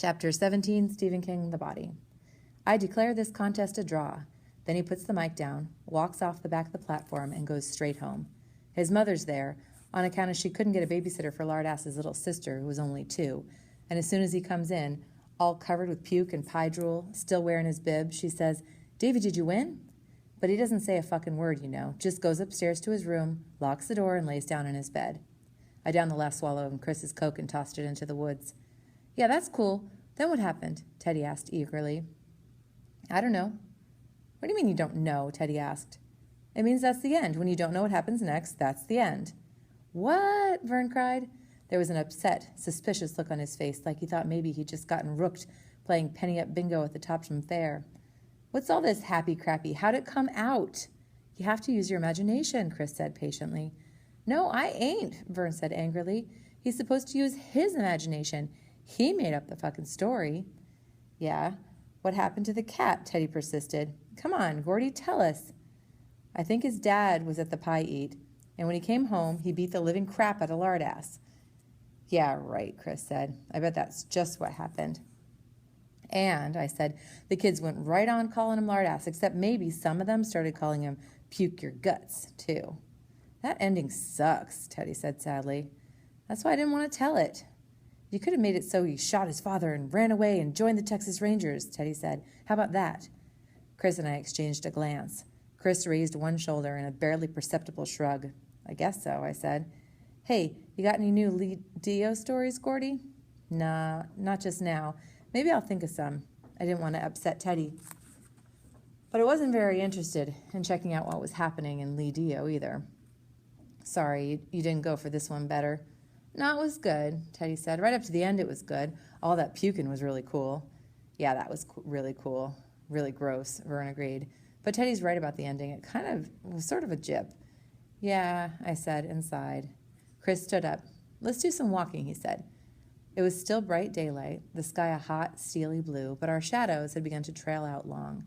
Chapter 17, Stephen King, The Body. I declare this contest a draw. Then he puts the mic down, walks off the back of the platform, and goes straight home. His mother's there, on account of she couldn't get a babysitter for Lardass's little sister, who was only 2. And as soon as he comes in, all covered with puke and pie drool, still wearing his bib, she says, "Davy, did you win?" But he doesn't say a fucking word, just goes upstairs to his room, locks the door, and lays down in his bed. I downed the last swallow of Chris's Coke and tossed it into the woods. "Yeah, that's cool. Then what happened?" Teddy asked eagerly. "I don't know." "What do you mean you don't know?" Teddy asked. "It means that's the end. When you don't know what happens next, that's the end." "What?" Vern cried. There was an upset, suspicious look on his face, like he thought maybe he'd just gotten rooked playing penny-up bingo at the Topsham Fair. "What's all this happy-crappy? How'd it come out?" "You have to use your imagination," Chris said patiently. "No, I ain't," Vern said angrily. "He's supposed to use his imagination. He made up the fucking story." "Yeah, what happened to the cat?" Teddy persisted. "Come on, Gordy, tell us." "I think his dad was at the pie eat, and when he came home, he beat the living crap out of Lardass." "Yeah, right," Chris said. "I bet that's just what happened." "And," I said, "the kids went right on calling him Lardass, except maybe some of them started calling him Puke Your Guts, too." "That ending sucks," Teddy said sadly. "That's why I didn't want to tell it." "You could have made it so he shot his father and ran away and joined the Texas Rangers," Teddy said. "How about that?" Chris and I exchanged a glance. Chris raised one shoulder in a barely perceptible shrug. "I guess so," I said. "Hey, you got any new Lee Dio stories, Gordy?" "Nah, not just now. Maybe I'll think of some." I didn't want to upset Teddy, but I wasn't very interested in checking out what was happening in Lee Dio either. "Sorry, you didn't go for this one better." "No, it was good," Teddy said. "Right up to the end it was good. All that puking was really cool." "Yeah, that was really cool. Really gross," Vern agreed. "But Teddy's right about the ending. It kind of was sort of a jip." "Yeah," I said and sighed. Chris stood up. "Let's do some walking," he said. It was still bright daylight, the sky a hot, steely blue, but our shadows had begun to trail out long.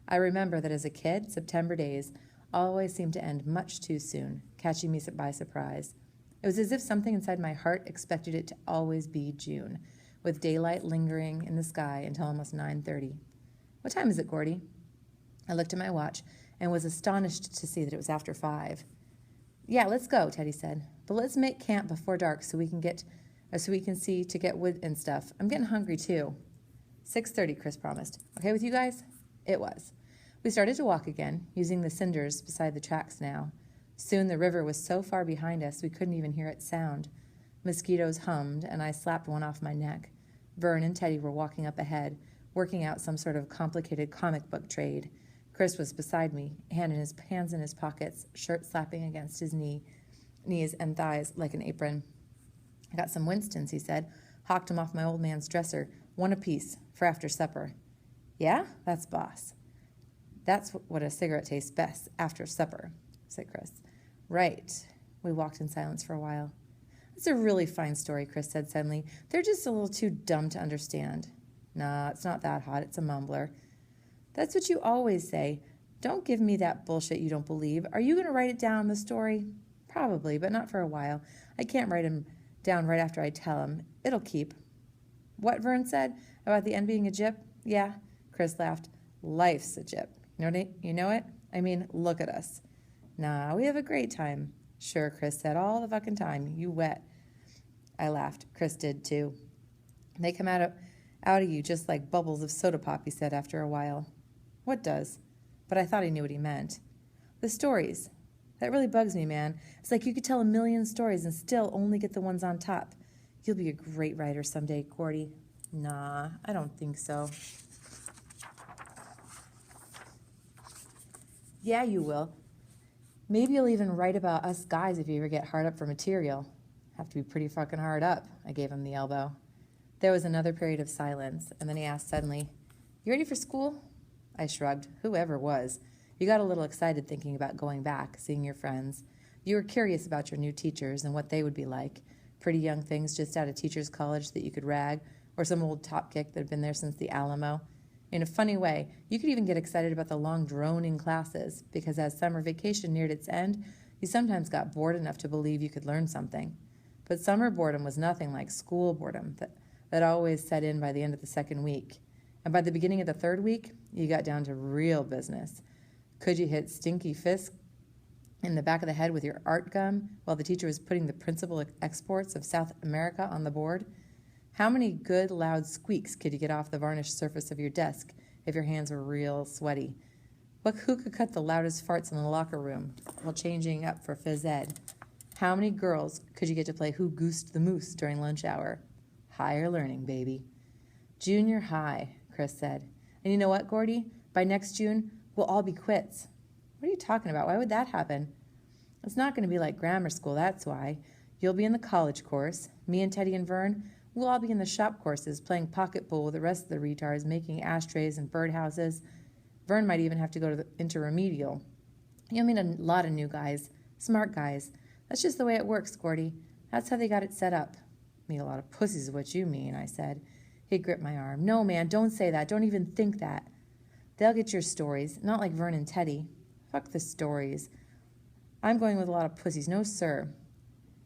I remember that as a kid, September days always seemed to end much too soon, catching me by surprise. It was as if something inside my heart expected it to always be June, with daylight lingering in the sky until almost 9:30. "What time is it, Gordy?" I looked at my watch and was astonished to see that it was after 5. "Yeah, let's go," Teddy said. "But let's make camp before dark so we can see to get wood and stuff. I'm getting hungry too." 6:30, Chris promised. "Okay with you guys?" It was. We started to walk again, using the cinders beside the tracks now. Soon the river was so far behind us we couldn't even hear its sound. Mosquitoes hummed, and I slapped one off my neck. Vern and Teddy were walking up ahead, working out some sort of complicated comic book trade. Chris was beside me, hands in his pockets, shirt slapping against his knees and thighs like an apron. "I got some Winstons," he said. "Hawked 'em off my old man's dresser, one apiece, for after supper." "Yeah? That's boss." "That's what a cigarette tastes best, after supper," said Chris. "Right." We walked in silence for a while. "That's a really fine story," Chris said suddenly. "They're just a little too dumb to understand." "Nah, it's not that hot. It's a mumbler." "That's what you always say. Don't give me that bullshit you don't believe. Are you going to write it down, the story?" "Probably, but not for a while. I can't write him down right after I tell him. It'll keep." "What?" Vern said. "About the end being a jip?" "Yeah." Chris laughed. "Life's a jip. You know it? I mean, look at us." "Nah, we have a great time." "Sure," Chris said. "All the fucking time. You wet." I laughed. Chris did, too. "They come out of you just like bubbles of soda pop," he said after a while. "What does?" But I thought he knew what he meant. "The stories. That really bugs me, man. It's like you could tell a million stories and still only get the ones on top. You'll be a great writer someday, Gordy." "Nah, I don't think so." "Yeah, you will. Maybe you'll even write about us guys if you ever get hard up for material." "Have to be pretty fucking hard up." I gave him the elbow. There was another period of silence, and then he asked suddenly, "You ready for school?" I shrugged. Whoever was. You got a little excited thinking about going back, seeing your friends. You were curious about your new teachers and what they would be like. Pretty young things just out of teachers' college that you could rag, or some old top kick that had been there since the Alamo. In a funny way, you could even get excited about the long, droning classes, because as summer vacation neared its end, you sometimes got bored enough to believe you could learn something. But summer boredom was nothing like school boredom. that always set in by the end of the second week. And by the beginning of the third week, you got down to real business. Could you hit Stinky Fisk in the back of the head with your art gum while the teacher was putting the principal exports of South America on the board? How many good, loud squeaks could you get off the varnished surface of your desk if your hands were real sweaty? Who could cut the loudest farts in the locker room while changing up for phys ed? How many girls could you get to play Who Goosed the Moose during lunch hour? Higher learning, baby. Junior high, Chris said. And you know what, Gordy? By next June, we'll all be quits. What are you talking about? Why would that happen? It's not going to be like grammar school, that's why. You'll be in the college course. Me and Teddy and Vern, we'll all be in the shop courses, playing pocket pool with the rest of the retards, making ashtrays and birdhouses. Vern might even have to go into remedial. You'll meet a lot of new guys, smart guys. That's just the way it works, Gordy. That's how they got it set up. Meet a lot of pussies is what you mean, I said. He gripped my arm. No, man, don't say that. Don't even think that. They'll get your stories, not like Vern and Teddy. Fuck the stories. I'm going with a lot of pussies. No, sir.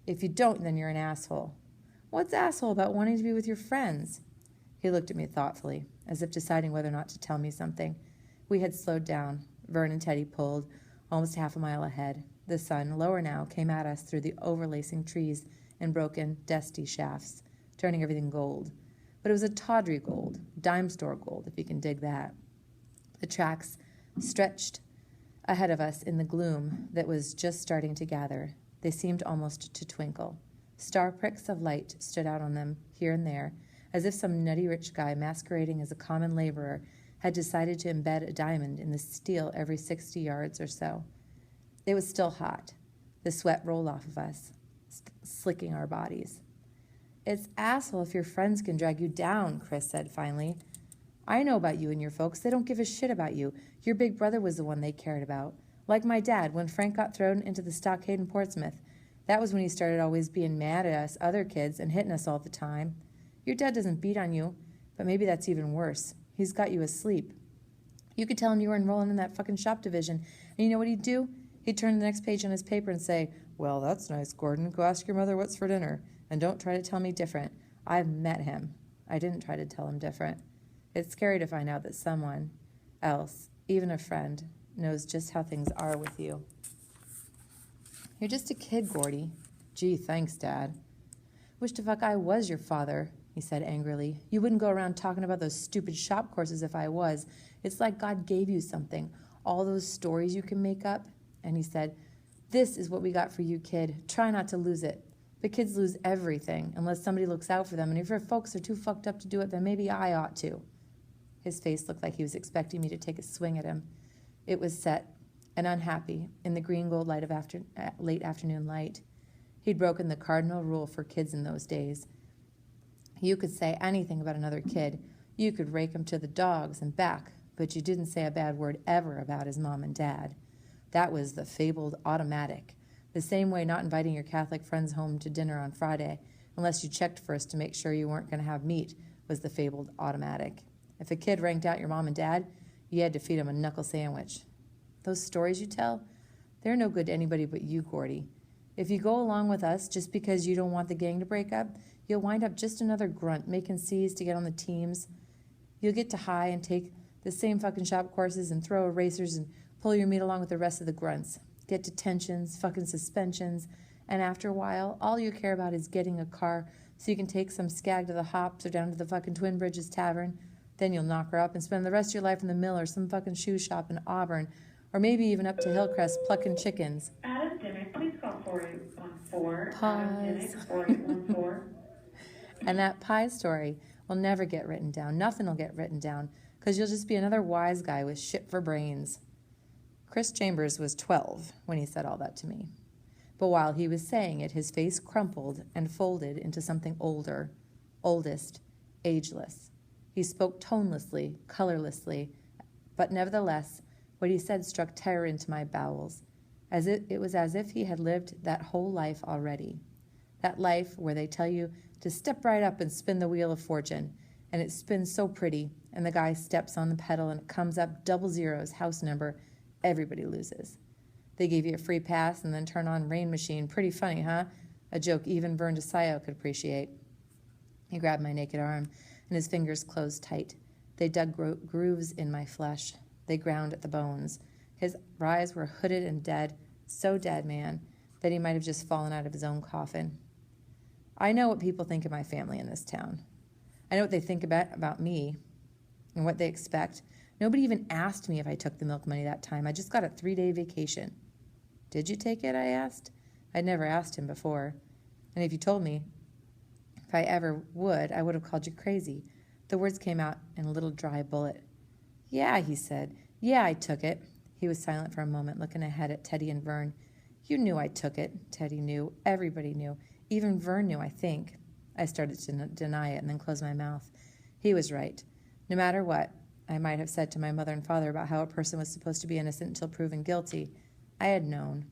If you don't, then you're an asshole. What's asshole about wanting to be with your friends? He looked at me thoughtfully, as if deciding whether or not to tell me something. We had slowed down. Vern and Teddy pulled, almost half a mile ahead. The sun, lower now, came at us through the overlacing trees and broken, dusty shafts, turning everything gold. But it was a tawdry gold, dime store gold, if you can dig that. The tracks stretched ahead of us in the gloom that was just starting to gather. They seemed almost to twinkle. Star pricks of light stood out on them here and there, as if some nutty rich guy masquerading as a common laborer had decided to embed a diamond in the steel every 60 yards or so. It was still hot. The sweat rolled off of us, slicking our bodies. It's asshole if your friends can drag you down, Chris said finally. I know about you and your folks. They don't give a shit about you. Your big brother was the one they cared about. Like my dad, when Frank got thrown into the stockade in Portsmouth. That was when he started always being mad at us other kids and hitting us all the time. Your dad doesn't beat on you, but maybe that's even worse. He's got you asleep. You could tell him you were enrolling in that fucking shop division, and you know what he'd do? He'd turn to the next page on his paper and say, well, that's nice, Gordon. Go ask your mother what's for dinner, and don't try to tell me different. I've met him. I didn't try to tell him different. It's scary to find out that someone else, even a friend, knows just how things are with you. You're just a kid, Gordy. Gee, thanks, Dad. Wish to fuck I was your father, he said angrily. You wouldn't go around talking about those stupid shop courses if I was. It's like God gave you something, all those stories you can make up. And he said, this is what we got for you, kid. Try not to lose it. But kids lose everything unless somebody looks out for them. And if your folks are too fucked up to do it, then maybe I ought to. His face looked like he was expecting me to take a swing at him. It was set and unhappy in the green gold light of late afternoon light. He'd broken the cardinal rule for kids in those days. You could say anything about another kid. You could rake him to the dogs and back, but you didn't say a bad word ever about his mom and dad. That was the fabled automatic. The same way not inviting your Catholic friends home to dinner on Friday, unless you checked first to make sure you weren't going to have meat, was the fabled automatic. If a kid ranked out your mom and dad, you had to feed him a knuckle sandwich. Those stories you tell, they're no good to anybody but you, Gordy. If you go along with us just because you don't want the gang to break up, you'll wind up just another grunt making C's to get on the teams. You'll get to high and take the same fucking shop courses and throw erasers and pull your meat along with the rest of the grunts. Get detentions, fucking suspensions, and after a while, all you care about is getting a car so you can take some skag to the Hops or down to the fucking Twin Bridges Tavern. Then you'll knock her up and spend the rest of your life in the mill or some fucking shoe shop in Auburn, or maybe even up to Hillcrest plucking chickens. Adam Dimmick, please call 4814. Pause. Adam Dimmick, 4814. And that pie story will never get written down. Nothing will get written down, because you'll just be another wise guy with shit for brains. Chris Chambers was 12 when he said all that to me. But while he was saying it, his face crumpled and folded into something older, oldest, ageless. He spoke tonelessly, colorlessly, but nevertheless, what he said struck terror into my bowels. It was as if he had lived that whole life already. That life where they tell you to step right up and spin the wheel of fortune, and it spins so pretty, and the guy steps on the pedal and it comes up double zeros, house number. Everybody loses. They gave you a free pass and then turn on Rain Machine. Pretty funny, huh? A joke even Vern DeSio could appreciate. He grabbed my naked arm, and his fingers closed tight. They dug grooves in my flesh. They ground at the bones. His eyes were hooded and dead, so dead, man, that he might have just fallen out of his own coffin. I know what people think of my family in this town. I know what they think about me and what they expect. Nobody even asked me if I took the milk money that time. I just got a 3-day vacation. Did you take it? I asked. I'd never asked him before. And if you told me, if I ever would, I would have called you crazy. The words came out in a little dry bullet. Yeah, he said. Yeah, I took it. He was silent for a moment, looking ahead at Teddy and Vern. You knew I took it. Teddy knew. Everybody knew. Even Vern knew, I think. I started to deny it and then closed my mouth. He was right. No matter what I might have said to my mother and father about how a person was supposed to be innocent until proven guilty, I had known.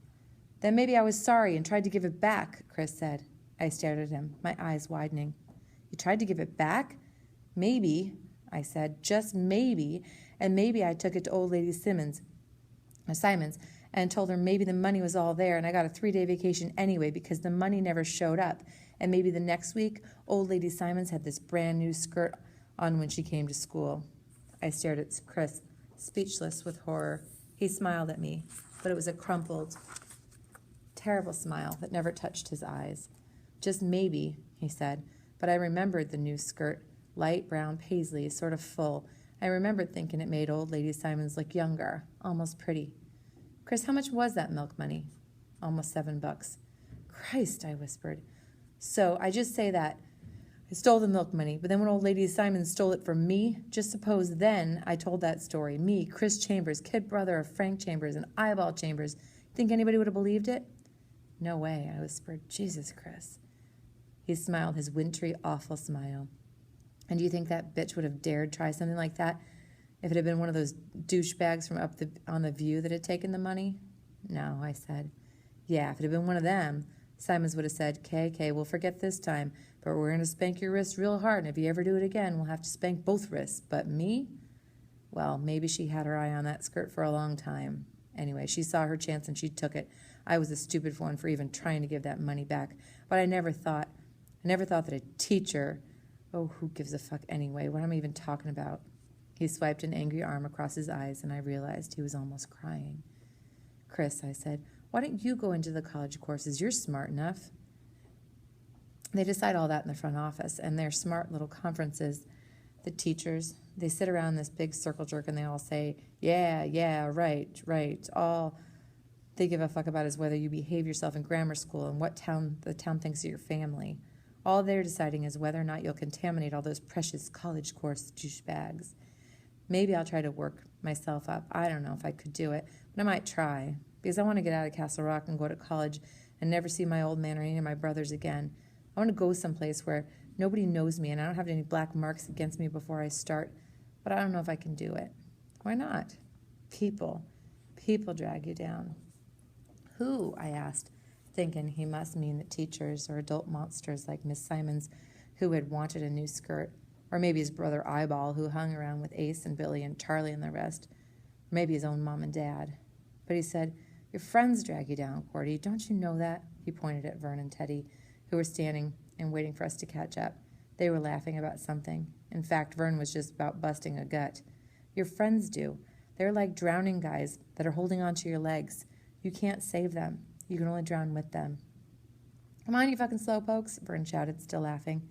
Then maybe I was sorry and tried to give it back, Chris said. I stared at him, my eyes widening. You tried to give it back? Maybe, I said, just maybe, and maybe I took it to old lady Simons and told her maybe the money was all there and I got a 3-day vacation anyway because the money never showed up. And maybe the next week, old lady Simons had this brand new skirt on when she came to school. I stared at Chris, speechless with horror. He smiled at me, but it was a crumpled, terrible smile that never touched his eyes. Just maybe, he said, but I remembered the new skirt, light brown paisley, sort of full. I remembered thinking it made old lady Simons look younger, almost pretty. Chris, how much was that milk money? Almost $7. Christ, I whispered. So I just say that I stole the milk money, but then when old lady Simons stole it from me, just suppose then I told that story. Me, Chris Chambers, kid brother of Frank Chambers and Eyeball Chambers. Think anybody would have believed it? No way, I whispered. Jesus, Chris. He smiled his wintry, awful smile. And do you think that bitch would have dared try something like that if it had been one of those douchebags from up on the View that had taken the money? No, I said. Yeah, if it had been one of them, Simons would have said, "Okay, we'll forget this time, but we're going to spank your wrist real hard, and if you ever do it again, we'll have to spank both wrists. But me? Well, maybe she had her eye on that skirt for a long time. Anyway, she saw her chance and she took it. I was a stupid one for even trying to give that money back. But I never thought that a teacher... Oh, who gives a fuck anyway? What am I even talking about? He swiped an angry arm across his eyes, and I realized he was almost crying. Chris, I said, why don't you go into the college courses? You're smart enough. They decide all that in the front office, and their smart little conferences, the teachers, they sit around this big circle jerk, and they all say, yeah, right. All they give a fuck about is whether you behave yourself in grammar school and what the town thinks of your family. All they're deciding is whether or not you'll contaminate all those precious college course douchebags. Maybe I'll try to work myself up. I don't know if I could do it, but I might try, because I want to get out of Castle Rock and go to college and never see my old man or any of my brothers again. I want to go someplace where nobody knows me and I don't have any black marks against me before I start, but I don't know if I can do it. Why not? People drag you down. Who? I asked, thinking he must mean the teachers or adult monsters like Miss Simons who had wanted a new skirt, or maybe his brother Eyeball who hung around with Ace and Billy and Charlie and the rest, or maybe his own mom and dad. But he said, your friends drag you down, Cordy. Don't you know that? He pointed at Vern and Teddy, who were standing and waiting for us to catch up. They were laughing about something. In fact, Vern was just about busting a gut. Your friends do. They're like drowning guys that are holding onto your legs. You can't save them. You can only drown with them. Come on, you fucking slowpokes, Vern shouted, still laughing.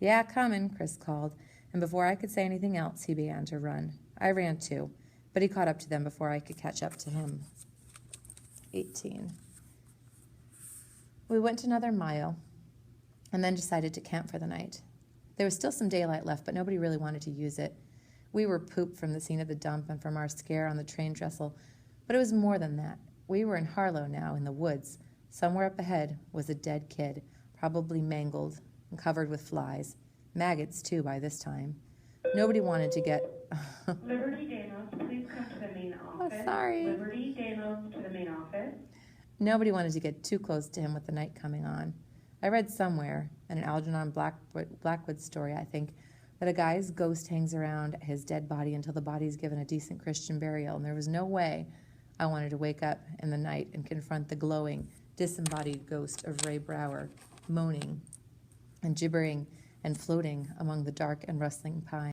Yeah, coming, Chris called, and before I could say anything else, he began to run. I ran too, but he caught up to them before I could catch up to him. 18. We went another mile and then decided to camp for the night. There was still some daylight left, but nobody really wanted to use it. We were pooped from the scene of the dump and from our scare on the train trestle, but it was more than that. We were in Harlow now, in the woods. Somewhere up ahead was a dead kid, probably mangled and covered with flies. Maggots, too, by this time. Nobody wanted to get... Liberty Damos, please come to the main office. Oh, sorry. Liberty Damos to the main office. Nobody wanted to get too close to him with the night coming on. I read somewhere, in an Algernon Blackwood story, I think, that a guy's ghost hangs around his dead body until the body's given a decent Christian burial, and there was no way I wanted to wake up in the night and confront the glowing, disembodied ghost of Ray Brower, moaning and gibbering and floating among the dark and rustling pines.